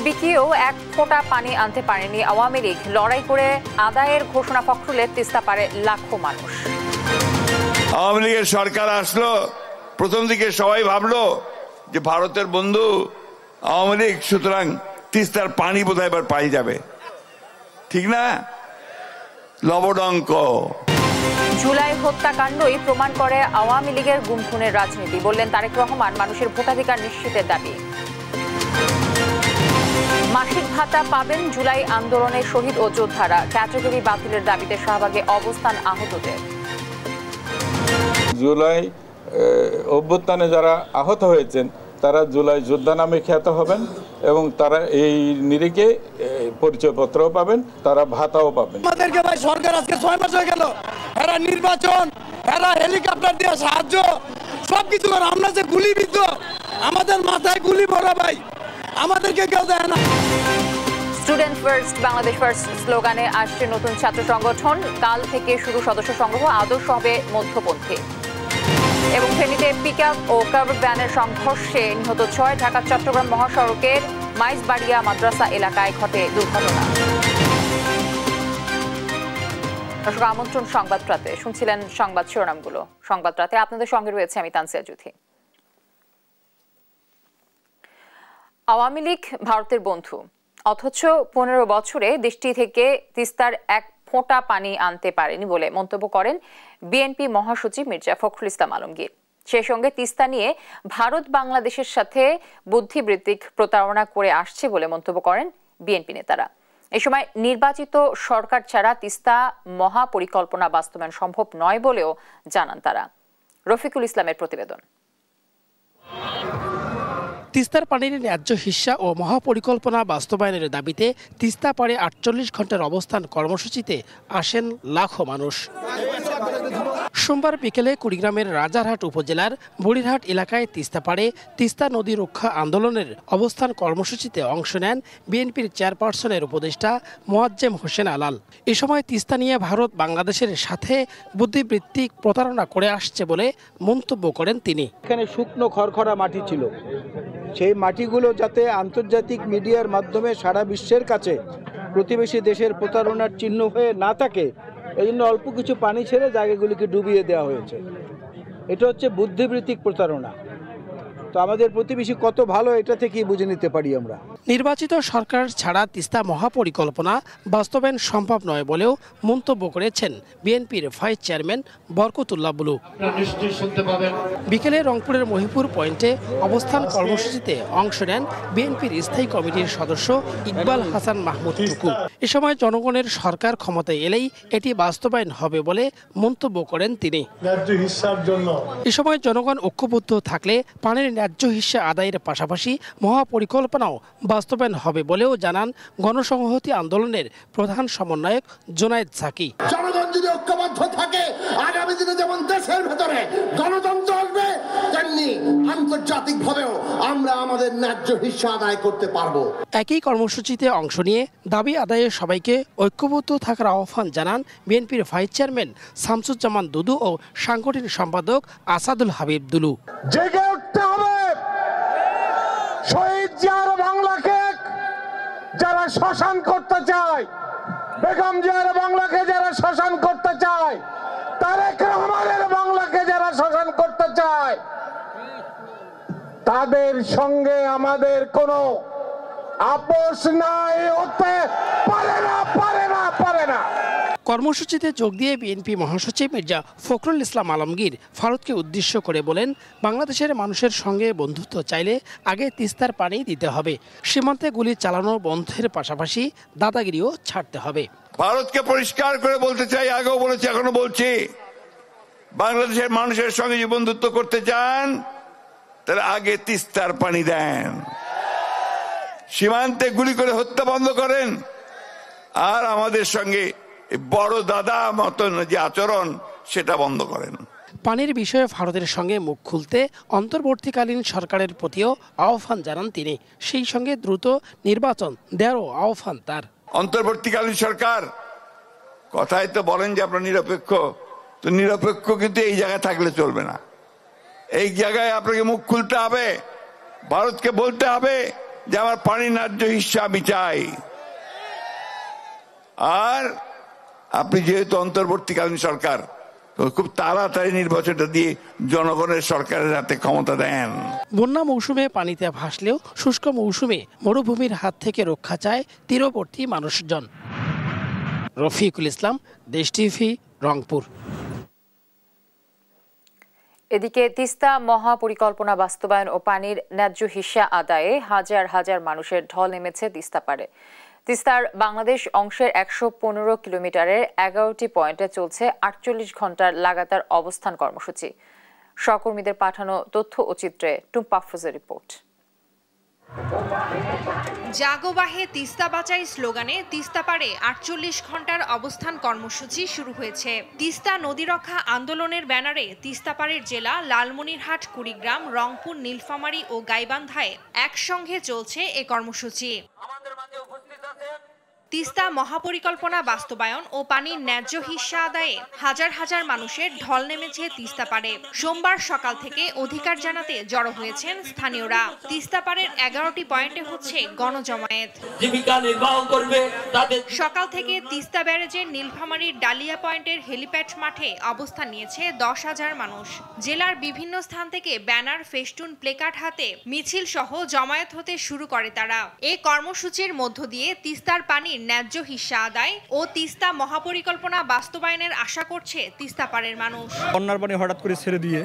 বিকিয়েও এক ফোঁটা পানি আনতে পারেনি আওয়ামী লীগ। লড়াই করে আদায়ের ঘোষণা ফখরুলে তিস্তা পারে লাখো মানুষ। আওয়ামী লীগের সরকার আসলো, প্রথম দিকে সবাই ভাবলো যে ভারতের বন্ধু আওয়ামী লীগ, সুতরাং তিস্তার পানি বোধহয় এবার পাই যাবে। ঠিক না? লবডঙ্ক। জুলাই হত্যাকাণ্ডই প্রমাণ করে আওয়ামী লীগের গুমখুনের রাজনীতি, বললেন তারেক রহমান। মানুষের ভোটাধিকার নিশ্চিতের দাবি। মাসিক ভাতা পাবেন জুলাই আন্দোলনের শহীদ ও যোদ্ধারা। ক্যাটাগরি বাতিলের দাবিতে শাহবাগে অবস্থান আহতদের। জুলাই অভ্যুত্থানে যারা আহত হয়েছেন তারা জুলাই যোদ্ধা নামে খ্যাত হবেন এবং তারা এই নিরিখে পরিচয়পত্রও পাবেন, তারা ভাতাও পাবেন। আমাদেরকে ভাই সরকার আজকে 6 মাস হয়ে গেল, এরা নির্বাচন, এরা হেলিকপ্টার দিয়ে সাহায্য সবকিছু করে। আমরা যে গুলিবিদ্ধ, আমাদের মাথায় গুলি ভরা ভাই, আমাদেরকে কেউ দেয় না। স্টুডেন্ট ফার্স্ট বাংলাদেশ ফার্স্ট স্লোগানে আসছে নতুন ছাত্র সংগঠন। কাল থেকে শুরু সদস্য সংগ্রহ। আদর্শ হবে মধ্যপন্থী। এবং ফেনীতে পিকআপ ও কাভার্ড ভ্যানের সংঘর্ষে নিহত 6। ঢাকা চট্টগ্রাম মহাসড়কের মাইজবাড়িয়া মাদ্রাসা এলাকায় ঘটে দুর্ঘটনা। দর্শক, আমন্ত্রণ সংবাদ রাতে। শুনছিলেন সংবাদ শিরোনামগুলো। সংবাদ রাতে আপনাদের সঙ্গে রয়েছে আমি তানসিয়া জুথি। আওয়ামী লীগ ভারতের বন্ধু, অথচ 15 বছরে দেশটি থেকে তিস্তার এক ফোঁটা পানি আনতে পারেনি বলে মন্তব্য করেন বিএনপি মহাসচিব মির্জা ফখরুল ইসলাম আলমগীর। সেই সঙ্গে তিস্তা নিয়ে ভারত বাংলাদেশের সাথে বুদ্ধিবৃত্তিক প্রতারণা করে আসছে বলে মন্তব্য করেন বিএনপি নেতারা। এ সময় নির্বাচিত সরকার ছাড়া তিস্তা মহাপরিকল্পনা বাস্তবায়ন সম্ভব নয় বলেও জানান তারা। রফিকুল ইসলামের প্রতিবেদন। তিস্তার পানির ন্যায্য হিস্সা ও মহাপরিকল্পনা বাস্তবায়নের দাবিতে তিস্তা পাড়ে 48 ঘন্টার অবস্থান কর্মসূচিতে আসেন লাখো মানুষ। সোমবার বিকেলে কুড়িগ্রামের রাজারহাট উপজেলার বুড়িরহাট এলাকায় তিস্তা পাড়ে তিস্তা নদী রক্ষা আন্দোলনের অবস্থান কর্মসূচিতে অংশ নেন বিএনপির চেয়ারপারসনের উপদেষ্টা মোয়াজ্জেম হোসেন আলাল। এ সময় তিস্তা নিয়ে ভারত বাংলাদেশের সাথে বুদ্ধিবৃত্তিক প্রতারণা করে আসছে বলে মন্তব্য করেন তিনি। এখানে শুকনো খড়খড়া মাটি ছিল, সেই মাটিগুলো যাতে আন্তর্জাতিক মিডিয়ার মাধ্যমে সারা বিশ্বের কাছে প্রতিবেশী দেশের প্রতারণার চিহ্ন হয়ে না থাকে, এই জন্য অল্প কিছু পানি ছেড়ে জায়গাগুলিকে ডুবিয়ে দেওয়া হয়েছে। এটা হচ্ছে বুদ্ধিবৃত্তিক প্রতারণা। তো আমাদের প্রতিবেশী কত ভালো, এটা থেকেই বুঝে নিতে পারি আমরা। নির্বাচিত সরকার ছাড়া তিস্তা মহাপরিকল্পনা বাস্তবায়ন সম্ভব নয় বলেও মন্তব্য করেছেন বিএনপির ভাইস চেয়ারম্যান বরকতুল্লাহ বুলু। বিকেলে রংপুরের মহিপুর পয়েন্টে অবস্থান কর্মসূচিতে অংশ নেন বিএনপির স্থায়ী কমিটির সদস্য ইকবাল হাসান মাহমুদ টুকু। এ সময় জনগণের সরকার ক্ষমতায় এলেই এটি বাস্তবায়ন হবে বলে মন্তব্য করেন তিনি। এ সময় জনগণ ঐক্যবদ্ধ থাকলে পানির ন্যায্য হিস্সা আদায়ের পাশাপাশি মহাপরিকল্পনাও বাস্তবায়ন হবে বলেও জানান গণসংহতি আন্দোলনের প্রধান সমন্বয়ক জোনায়েদ সাকি। জনগণ যদি ঐক্যবদ্ধ থাকে, আগামী দিনে যেমন দেশের ভেতরে গণতন্ত্র আসবে, তেমনি আন্তর্জাতিকভাবেও আমরা আমাদের ন্যায্য হিস্সা আদায় করতে পারবো। একই কর্মসূচিতে অংশ নিয়ে দাবি আদায়ে সবাইকে ঐক্যবদ্ধ থাকার আহ্বান জানান বিএনপির ভাইস চেয়ারম্যান শামসুজ্জামান দুদু ও সাংগঠনিক সম্পাদক আসাদুল হাবিব দুলু। জেগে উঠতে হবে, শহীদ জিয়ার বাংলাকে যারা শ্মশান করতে চায়, বেগম জিয়ার বাংলাকে যারা শ্মশান করতে চায়, তারেক রহমানের বাংলাকে যারা শ্মশান করতে চায়, তাদের সঙ্গে আমাদের কোনো আপোষ নাই, হতে পারে না, পারে না, পারে না। কর্মসূচিতে যোগ দিয়ে বিএনপি মহাসচিব মির্জা ফখরুল ইসলাম আলমগীর ভারতকে উদ্দেশ্য করে বলেন, বাংলাদেশের মানুষের সঙ্গে বন্ধুত্ব চাইলে আগে তিস্তার পানি দিতে হবে। সীমান্তে গুলি চালানো বন্ধের পাশাপাশি দাদাগিরিও ছাড়তে হবে। ভারতকে পরিষ্কার করে বলতে চাই, আগেও বলেছি, এখনো বলছি, বাংলাদেশের মানুষের সঙ্গে যে বন্ধুত্ব করতে চান, তাহলে আগে তিস্তার পানি দেন, সীমান্তে গুলি করে হত্যা বন্ধ করেন, আর আমাদের সঙ্গে বড় দাদা মতন যে আচরণ সেটা বন্ধ করেন। পানির বিষয়ে ভারতের সঙ্গে মুখ খুলতে অন্তর্বর্তীকালীন সরকারের প্রতিও আহ্বান জানান তিনি। সেই সঙ্গে দ্রুত নির্বাচন দেওয়ারও আহ্বান তার। অন্তর্বর্তীকালীন সরকার কথায় তো বলেন যে আপনার নিরপেক্ষ, তো নিরপেক্ষ কিন্তু এই জায়গায় থাকলে চলবে না। এই জায়গায় আপনাকে মুখ খুলতে হবে, ভারতকে বলতে হবে যে আমার পানির ন্যায্য হিস্সা আমি চাই। আর আপনি যেহেতু অন্তর্বর্তীকালীন সরকার, খুব তাড়াতাড়ি নির্বাচনটা দিয়ে জনগণের সরকারের হাতে ক্ষমতা দেন। বন্যা মৌসুমে পানিতে ভাসলেও শুষ্ক মৌসুমে মরুভূমির হাত থেকে রক্ষা চায় তীরবর্তী মানুষজন। রফিকুল ইসলাম, দেশ টিভি, রংপুর। এদিকে তিস্তা মহাপরিকল্পনা বাস্তবায়ন ও পানির ন্যায্য হিস্সা আদায়ে হাজার হাজার মানুষের ঢল নেমেছে তিস্তা পাড়ে। তিস্তার বাংলাদেশ অংশের ১১৫ কিলোমিটারের ১১টি পয়েন্টে চলছে ৪৮ ঘন্টার লাগাতার অবস্থান কর্মসূচি। সহকর্মীদের পাঠানো তথ্য ও চিত্রে টুম্পা আফরোজের রিপোর্ট। জাগোবাহে তিস্তা বাঁচাই স্লোগানে তিস্তা পাড়ে ৪৮ ঘন্টার অবস্থান কর্মসূচি শুরু হয়েছে। তিস্তা নদী রক্ষা আন্দোলনের ব্যানারে তিস্তাপাড়ের জেলা লালমনিরহাট, কুড়িগ্রাম, রংপুর, নীলফামারী ও গাইবান্ধায় একসঙ্গে চলছে এ কর্মসূচি। তিস্তা মহাপরিকল্পনা বাস্তবায়ন ও পানির ন্যায্য হিস্সা আদায়ে হাজার হাজার মানুষের ঢল নেমেছে তিস্তা পাড়ে। সোমবার সকাল থেকে অধিকার জানাতে জড়ো হয়েছেন স্থানীয়রা। তিস্তা পাড়ের ১১টি পয়েন্টে হচ্ছে গণজমায়েত। সকাল থেকে তিস্তা ব্যারেজের নীলফামারীর ডালিয়া পয়েন্টের হেলিপ্যাড মাঠে অবস্থান নিয়েছে ১০,০০০ মানুষ। জেলার বিভিন্ন স্থান থেকে ব্যানার, ফেস্টুন, প্লেকার্ড হাতে মিছিল সহ জমায়েত হতে শুরু করে তারা। এই কর্মসূচির মধ্য দিয়ে তিস্তার পানি ন্যায্য হিস্সা আদায় ও তিস্তা মহাপরিকল্পনা বাস্তবায়নের আশা করছে তিস্তা পাড়ের মানুষ। বন্যার পানি হঠাৎ করে ছেড়ে দিয়ে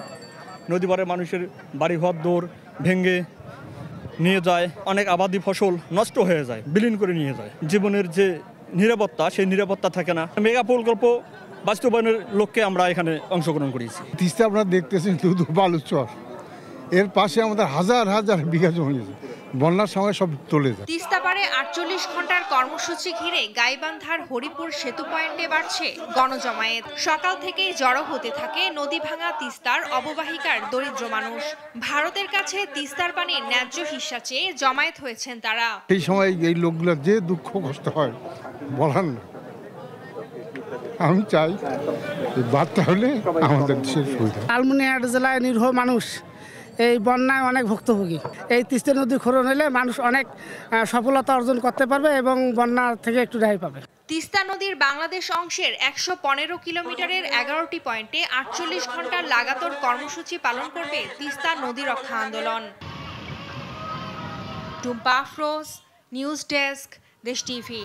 নদী পাড়ে মানুষের বাড়িঘর দৌড় ভেঙে নিয়ে যায়, অনেক আবাদি ফসল নষ্ট হয়ে যায়, বিলীন করে নিয়ে যায়। জীবনের যে নিরাপত্তা, সেই নিরাপত্তা থাকে না। মেগা প্রকল্প বাস্তবায়নের লক্ষ্যে আমরা এখানে অংশগ্রহণ করেছি। তিস্তা আপনারা দেখতেছেন শুধু বালুচর, এর পাশে আমাদের হাজার হাজার বিঘা জমি আছে, বন্যার সময় সব চলে যায়। তিস্তা পাড়ে ৪৮ ঘন্টার কর্মসূচি ঘিরে গাইবান্ধার হরিপুর সেতু পয়েন্টে বাড়ছে গণজমায়েত। সকাল থেকেই জড়ো হতে থাকে নদী ভাঙা তিস্তার অববাহিকার দরিদ্র মানুষ। ভারতের কাছে তিস্তার পানির ন্যায্য হিস্সা চেয়ে জমায়েত হয়েছেন তারা। এই সময় এই লোকগুলোর যে দুঃখ কষ্ট হয় বলার না। আমি চাই বার্তা হলে আমাদের দেশের সুবিধা। লালমনিরহাট জেলায় নিরীহ মানুষ এই বন্যায় অনেক ভুক্তভোগী। এই তিস্তা নদী খনন হলে মানুষ অনেক সফলতা অর্জন করতে পারবে এবং বন্যা থেকে একটু রেহাই পাবে। তিস্তা নদীর বাংলাদেশ অংশের ১১৫ কিলোমিটারের ১১টি পয়েন্টে ৪৮ ঘন্টার লাগাতার কর্মসূচি পালন করবে তিস্তা নদী রক্ষা আন্দোলন। টুম্পা আফরোজ, নিউজ ডেস্ক, দেশ টিভি।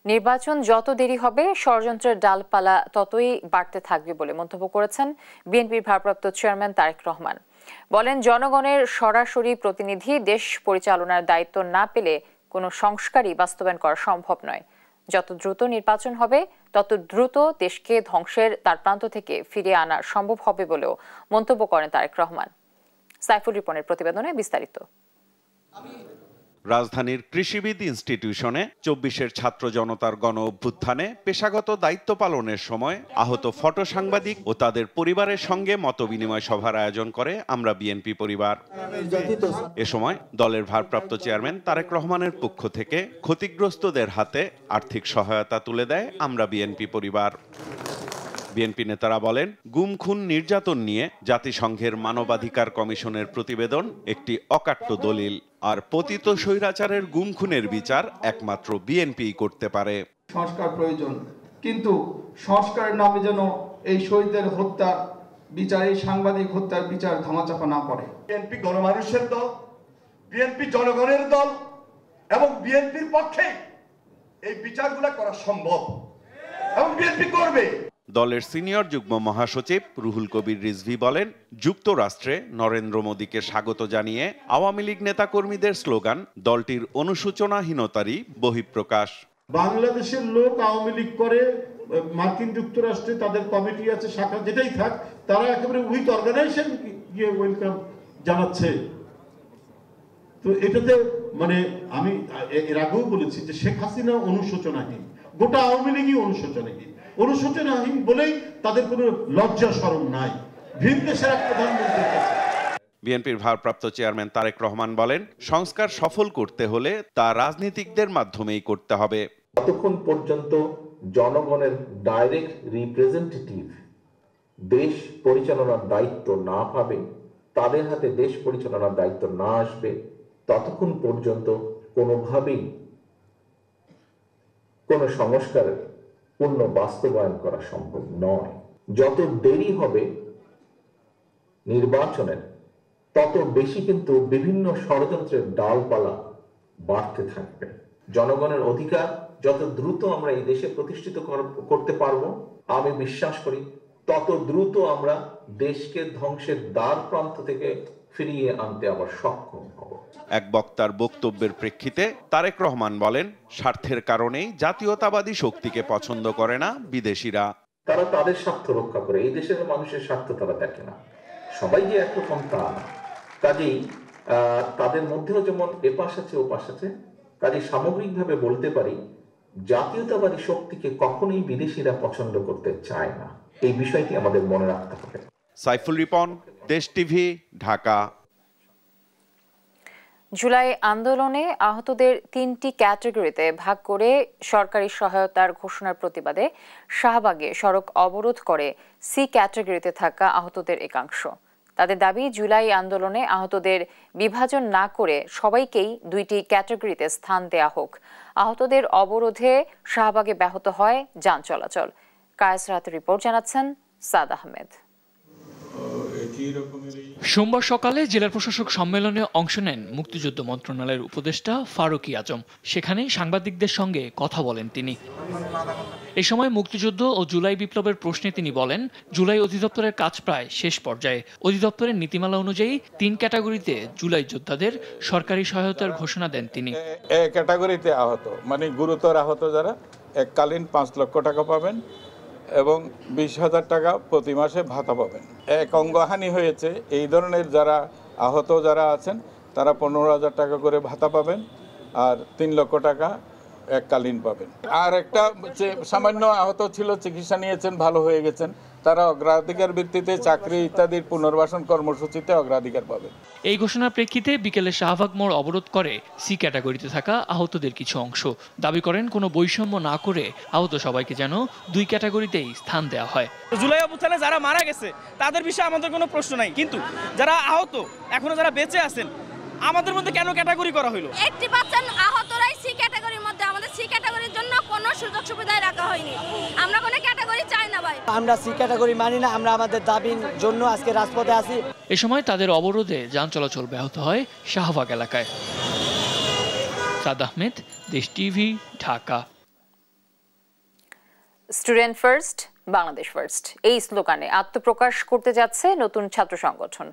নির্বাচন যত দেরি হবে ষড়যন্ত্রের ডালপালা ততই বাড়তে থাকবে বলে মন্তব্য করেছেন বিএনপির ভারপ্রাপ্ত চেয়ারম্যান তারেক রহমান। বলেন, জনগণের সরাসরি প্রতিনিধি দেশ পরিচালনার দায়িত্ব না পেলে কোনো সংস্কারই বাস্তবায়ন করা সম্ভব নয়। যত দ্রুত নির্বাচন হবে তত দ্রুত দেশকে ধ্বংসের তার প্রান্ত থেকে ফিরিয়ে আনা সম্ভব হবে বলেও মন্তব্য করেন তারেক রহমান। সাইফুল রিপনের প্রতিবেদনে বিস্তারিত। রাজধানীর কৃষিবিদ ইনস্টিটিউশনে ২৪-এর ছাত্র জনতার গণ অভ্যুত্থানে পেশাগত দায়িত্ব পালনের সময় আহত ফটো সাংবাদিক ও তাদের পরিবারের সঙ্গে মতবিনিময় সভার আয়োজন করে আমরা বিএনপি পরিবার। এ সময় দলের ভারপ্রাপ্ত চেয়ারম্যান তারেক রহমানের পক্ষ থেকে ক্ষতিগ্রস্তদের হাতে আর্থিক সহায়তা তুলে দেয় আমরা বিএনপি পরিবার। বিএনপি নেতারা বলেন, গুম, খুন, নির্যাতন নিয়ে জাতিসংঘের মানবাধিকার কমিশনের প্রতিবেদন একটি অকাট্য দলিল, আর পতিত স্বৈরাচারের গুম খুনের বিচার একমাত্র বিএনপিই করতে পারে। সংস্কার প্রয়োজন, কিন্তু সংস্কারের নামে যেন এই শহীদদের হত্যা বিচার, এই সাংবাদিক হত্যার বিচার ধামাচাপা না পড়ে। বিএনপি গণমানুষের দল, বিএনপি জনগণের দল, এবং বিএনপির পক্ষে এই বিচারগুলো করা সম্ভব এবং বিএনপি করবে। দলের সিনিয়র যুগ্ম মহাসচিব রুহুল কবির রিজভী বলেন, যুক্তরাষ্ট্রে নরেন্দ্র মোদীকে স্বাগত জানিয়ে আওয়ামী লীগ নেতাকর্মীদের স্লোগান দলটির অনুশোচনাহীনতারই বহিঃপ্রকাশ। বাংলাদেশের লোক আওয়ামী লীগ করে, মার্কিন যুক্তরাষ্ট্রে তাদের কমিটি আছে, শাখা যেটাই থাক, তারা একেবারে উইথ অর্গানাইজেশন গিয়ে ওয়েলকাম জানাচ্ছে। তো এটাতে মানে আমি এর আগেও বলেছি যে শেখ হাসিনা অনুশোচনাহীন, গোটা আওয়ামী লীগই অনুশোচনাহীন। অনুশোচনাহীন বলেই তাদের কোনো লজ্জা শরম নাই ভিন দেশের এক প্রধানমন্ত্রীর কাছে। বিএনপির ভারপ্রাপ্ত চেয়ারম্যান তারেক রহমান বলেন, সংস্কার সফল করতে হলে তা রাজনীতিকদের মাধ্যমেই করতে হবে। যতক্ষণ পর্যন্ত জনগণের ডাইরেক্ট রিপ্রেজেন্টেটিভ দেশ পরিচালনার দায়িত্ব না পাবে, তাদের হাতে দেশ পরিচালনার দায়িত্ব না আসবে ততক্ষণ পর্যন্ত কোনোভাবেই কোন সংস্কারের পূর্ণ বাস্তবায়ন করা সম্ভব নয়। যত দেরি হবে নির্বাচনের, তত বেশি কিন্তু বিভিন্ন ষড়যন্ত্রের ডালপালা বাড়তে থাকবে। জনগণের অধিকার যত দ্রুত আমরা এই দেশে প্রতিষ্ঠিত করতে পারবো, আমি বিশ্বাস করি তত দ্রুত আমরা দেশকে ধ্বংসের দ্বার প্রান্ত থেকে ফিরিয়ে আনতে আবার সক্ষম হব। এক বক্তার বক্তব্যের প্রেক্ষিতে তারেক রহমান বলেন, স্বার্থের কারণেই জাতীয়তাবাদী শক্তিকে পছন্দ করে না বিদেশিরা। তারা তাদের স্বার্থ রক্ষা করে, এই দেশের মানুষের স্বার্থ তারা দেখে না। সবাই যে একরকম তা না, কাজেই তাদের মধ্যেও যেমন এপাশ আছে ওপাশ আছে। কাজেই সামগ্রিকভাবে বলতে পারি জাতীয়তাবাদী শক্তিকে কখনোই বিদেশিরা পছন্দ করতে চায় না। এই বিষয়টি আমাদের মনে রাখতে হবে। সাইফুল রিপন, দেশ টিভি, ঢাকা। জুলাই আন্দোলনে আহতদের 3টি ক্যাটাগরিতে ভাগ করে সরকারি সহায়তার ঘোষণার প্রতিবাদে শাহবাগে সড়ক অবরোধ করে সি ক্যাটাগরিতে থাকা আহতদের একাংশ। তাদের দাবি, জুলাই আন্দোলনে আহতদের বিভাজন না করে সবাইকেই 2টি ক্যাটাগরিতে স্থান দেয়া হোক। আহতদের অবরোধে শাহবাগে ব্যাহত হয় যান চলাচল। কায়েস রাতের রিপোর্ট জানাচ্ছেন সাদ আহমেদ। সোমবার সকালে জেলা প্রশাসক সম্মেলনে অংশ নেন মুক্তিযুদ্ধ মন্ত্রণালয়ের উপদেষ্টা ফারুকী আজম। সেখানে সাংবাদিকদের সঙ্গে কথা বলেন তিনি। এ সময় মুক্তিযুদ্ধ ও জুলাই বিপ্লবের প্রশ্নে তিনি বলেন, জুলাই অধিদপ্তরের কাজ প্রায় শেষ পর্যায়ে। অধিদপ্তরের নীতিমালা অনুযায়ী 3 ক্যাটাগরিতে জুলাই যোদ্ধাদের সরকারি সহায়তার ঘোষণা দেন তিনি। ক্যাটাগরিতে আহত মানে গুরুতর আহত যারা এককালীন 5 লক্ষ টাকা পাবেন এবং 20,000 টাকা প্রতি মাসে ভাতা পাবেন। এক অঙ্গহানি হয়েছে এই ধরনের যারা আহত যারা আছেন তারা 15,000 টাকা করে ভাতা পাবেন আর 3 লক্ষ টাকা এককালীন পাবেন। আর একটা সামান্য আহত ছিল, চিকিৎসা নিয়েছেন, ভালো হয়ে গেছেন, তারা অগ্রাধিকার ভিত্তিতে চাকরি ইত্যাদির পুনর্বাসন কর্মসূচিতে অগ্রাধিকার পাবে। এই ঘোষণার প্রেক্ষিতে বিকেলে শাহবাগ মোড় অবরোধ করে সি ক্যাটাগরিতে থাকা আহতদের কিছু অংশ। দাবি করেন কোনো বৈষম্য না করে আহত সবাইকে যেন 2 ক্যাটাগরিতেই স্থান দেওয়া হয়। জুলাই অভ্যুত্থানে যারা মারা গেছে তাদের বিষয়ে আমাদের কোনো প্রশ্ন নাই, কিন্তু যারা আহত এখনো যারা বেঁচে আছেন আমাদের মধ্যে কেন ক্যাটাগরি করা হলো? 80% আহতরাই সি ক্যাটাগরির মধ্যে, আমাদের সি ক্যাটাগরির জন্য কোনো সুযোগ সুবিধাই রাখা হয়নি। আমরা কোনো ক্যাটাগরি চাই না ভাই। আমরা সি ক্যাটাগরি মানি না, আমরা আমাদের দাবির জন্য আজকে রাজপথে আছি। এ সময় তাদের অবরোধে যান চলাচল ব্যাহত হয় শাহবাগ এলাকায়। সাদ আহমেদ, দেশ TV, Dhaka. Student first, Bangladesh first এই স্লোগানে আত্মপ্রকাশ করতে যাচ্ছে নতুন ছাত্র সংগঠন।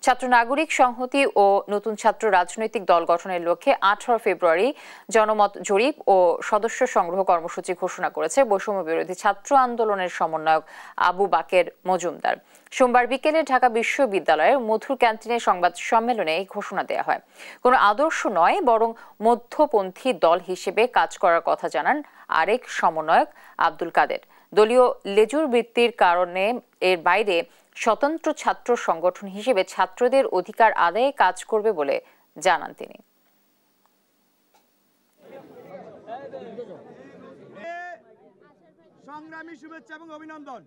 ছাত্র নাগরিক সংহতি ও নতুন ছাত্র রাজনৈতিক দল গঠনের লক্ষ্যে 18 ফেব্রুয়ারি জনমত জরিপ ও সদস্য সংগ্রহ কর্মসূচি ঘোষণা করেছে বৈষম্য বিরোধী ছাত্র আন্দোলনের সমন্বয়ক আবু বাকের মজুমদার। সোমবার বিকেলে ঢাকা বিশ্ববিদ্যালয়ের মধুর ক্যান্টিনে সংবাদ সম্মেলনে এই ঘোষণা দেওয়া হয়। কোনো আদর্শ নয়, বরং মধ্যপন্থী দল হিসেবে কাজ করার কথা জানান আরেক সমন্বয়ক আব্দুল কাদের। দলীয় লেজুর বৃত্তির কারণে এর বাইরে স্বতন্ত্র ছাত্র সংগঠন হিসেবে ছাত্রদের অধিকার আদায়ে কাজ করবে বলে জানান তিনি। সংগ্রামী শুভেচ্ছা এবং অভিনন্দন।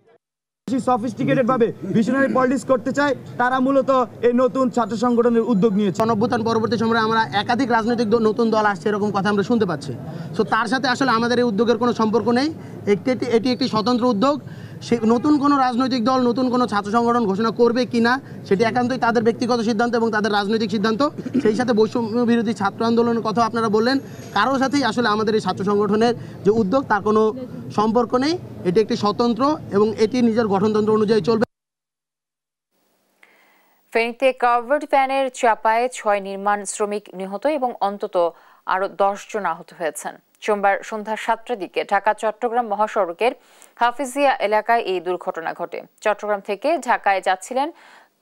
সফিস্টিকেটেড ভাবে ভিশনারি পলিটিক্স করতে চায়, তারা মূলত এই নতুন ছাত্র সংগঠনের উদ্যোগ নিয়েছে। অভ্যুত্থান পরবর্তী সময়ে আমরা একাধিক রাজনৈতিক নতুন দল আসছে এরকম কথা আমরা শুনতে পাচ্ছি। সো তার সাথে আসলে আমাদের এই উদ্যোগের কোনো সম্পর্ক নেই। এটি একটি স্বতন্ত্র উদ্যোগ। সে নতুন কোনো রাজনৈতিক দল নতুন কোনো ছাত্র সংগঠন ঘোষণা করবে কিনা সেটি একান্তই তাদের ব্যক্তিগত সিদ্ধান্ত এবং তাদের রাজনৈতিক সিদ্ধান্ত। সেই সাথে বৈষম্য বিরোধী ছাত্র আন্দোলনের কথা আপনারা বললেন, কারোর সাথেই আসলে আমাদের এই ছাত্র সংগঠনের যে উদ্যোগ তার কোনো সম্পর্ক নেই। এটি একটি স্বতন্ত্র এবং এটি নিজের গঠনতন্ত্র অনুযায়ী চলবে। ফেনীতে কাভার্ড ভ্যানের চাপায় 6 নির্মাণ শ্রমিক নিহত এবং অন্তত আরো 10 জন আহত হয়েছেন। সোমবার সন্ধ্যা 7টার দিকে ঢাকা চট্টগ্রাম মহাসড়কের হাফিজিয়া এলাকায় এই দুর্ঘটনা ঘটে। চট্টগ্রাম থেকে ঢাকায় যাচ্ছিলেন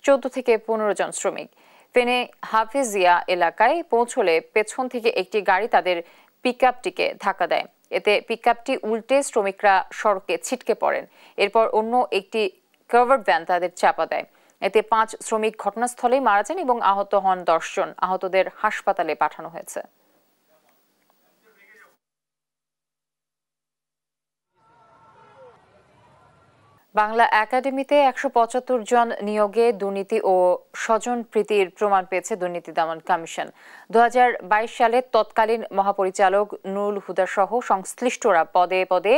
14 থেকে 15 জন শ্রমিক। ফেনী হাফিজিয়া এলাকায় পৌঁছলে পেছন থেকে একটি গাড়ি তাদের পিকআপটিকে ধাক্কা দেয়। এতে পিকআপটি উল্টে শ্রমিকরা সড়কে ছিটকে পড়েন। এরপর অন্য একটি কাভার্ড ভ্যান তাদের চাপা দেয়। এতে 5 শ্রমিক ঘটনাস্থলেই মারা যান এবং আহত হন 10 জন। আহতদের হাসপাতালে পাঠানো হয়েছে। বাংলা একাডেমিতে 175 জন নিয়োগে দুর্নীতি ও স্বজনপ্রীতির প্রমাণ পেয়েছে দুর্নীতি দমন কমিশন। 2022 সালে তৎকালীন মহাপরিচালক নুরুল হুদা সহ সংশ্লিষ্টরা পদে পদে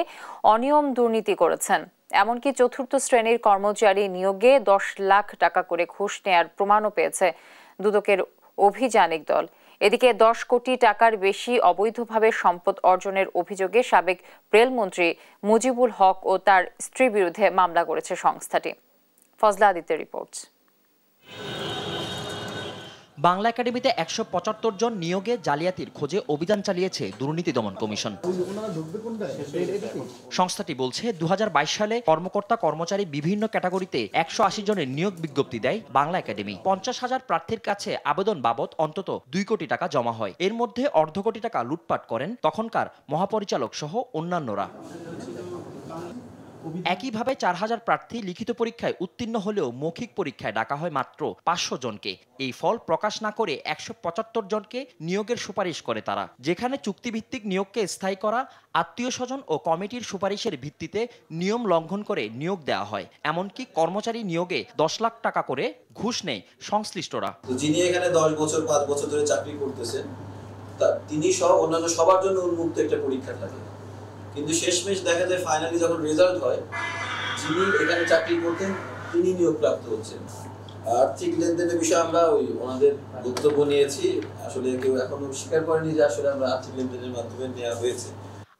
অনিয়ম দুর্নীতি করেছেন। এমনকি চতুর্থ শ্রেণীর কর্মচারী নিয়োগে 10 লাখ টাকা করে ঘুষ নেয়ার প্রমাণও পেয়েছে দুদকের অভিযানিক দল। এদিকে 10 কোটি টাকার বেশি অবৈধভাবে সম্পদ অর্জনের অভিযোগে সাবেক রেলমন্ত্রী মুজিবুল হক ও তার স্ত্রীর বিরুদ্ধে মামলা করেছে সংস্থাটি। ফজলা আদিত্যের রিপোর্ট। বাংলা একাডেমিতে 175 জন নিয়োগে জালিয়াতির খোঁজে অভিযান চালিয়েছে দুর্নীতি দমন কমিশন। সংস্থাটি বলছে 2022 সালে কর্মকর্তা কর্মচারী বিভিন্ন ক্যাটাগরিতে 180 জনের নিয়োগ বিজ্ঞপ্তি দেয় বাংলা একাডেমি। 50,000 প্রার্থীর কাছে আবেদন বাবদ অন্তত 2 কোটি টাকা জমা হয়। এর মধ্যে 1.5 কোটি টাকা লুটপাট করেন তখনকার মহাপরিচালক সহ অন্যান্যরা। একইভাবে 4000 প্রার্থী লিখিত পরীক্ষায় উত্তীর্ণ হলেও মৌখিক পরীক্ষায় ডাকা হয় মাত্র 500 জনকে। এই ফল প্রকাশ না করে 175 জনকে নিয়োগের সুপারিশ করে তারা, যেখানে চুক্তিভিত্তিক নিয়োগকে স্থায়ী করা, আত্মীয় স্বজন ও কমিটির সুপারিশের ভিত্তিতে নিয়ম লঙ্ঘন করে নিয়োগ দেওয়া হয়। এমনকি কর্মচারী নিয়োগে 10 লাখ টাকা করে ঘুষ নেয় সংশ্লিষ্টরা। যিনি এখানে 10 বছর 5 বছর ধরে চাকরি করতেছেন তিনি সহ অন্যান্য সবার জন্য উন্মুক্ত একটা পরীক্ষা থাকে, কিন্তু শেষমেশ দেখা যায় ফাইনালি যখন রেজাল্ট হয় যিনি এখানে চাকরি করতেন তিনি নিয়োগপ্রাপ্ত হচ্ছেন। আর্থিক লেনদেনের বিষয়ে আমরা ওনাদের বক্তব্য নিয়েছি, আসলে কেউ এখনো স্বীকার করেনি যে আসলে আমরা আর্থিক লেনদেনের মাধ্যমে নেওয়া হয়েছে।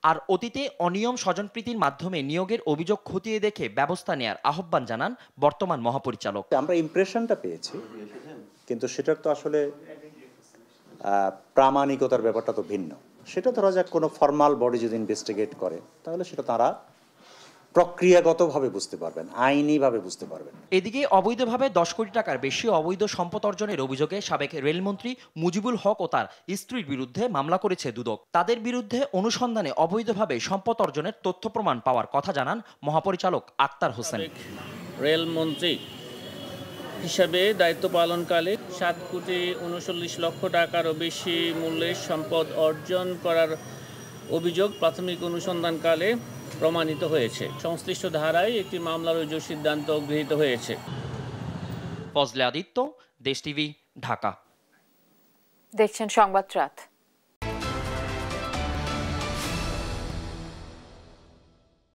আর অতীতে অনিয়ম স্বজনপ্রীতির মাধ্যমে নিয়োগের অভিযোগ খতিয়ে দেখে ব্যবস্থা নেয়ার আহ্বান জানান বর্তমান মহাপরিচালক। আমরা ইমপ্রেশনটা পেয়েছি, কিন্তু সেটার তো আসলে প্রামাণিকতার ব্যাপারটা তো ভিন্ন। সেটা ধরা যাক কোনো ফর্মাল বডি যদি ইনভেস্টিগেট করে তাহলে সেটা তারা প্রক্রিয়াগতভাবে বুঝতে পারবেন, আইনিভাবে বুঝতে পারবেন। এদিকে অবৈধভাবে 10 কোটি টাকার বেশি অবৈধ সম্পদ অর্জনের অভিযোগে সাবেক রেলমন্ত্রী মুজিবুল হক ও তার স্ত্রীর বিরুদ্ধে মামলা করেছে দুদক। তাদের বিরুদ্ধে অনুসন্ধানে অবৈধভাবে সম্পদ অর্জনের তথ্য প্রমাণ পাওয়ার কথা জানান মহাপরিচালক আক্তার হোসেন। রেলমন্ত্রী হিসাবে দায়িত্ব পালনকালে 7 কোটি 39 লক্ষ টাকারও বেশি মূল্যের সম্পদ অর্জন করার অভিযোগ প্রাথমিক অনুসন্ধানকালে প্রমাণিত হয়েছে। সংশ্লিষ্ট ধারায় একটি মামলা রুজুর সিদ্ধান্ত গৃহীত হয়েছে। ফজলে আদিত্য, দেশ টিভি, ঢাকা। দেখছেন সংবাদ রাত।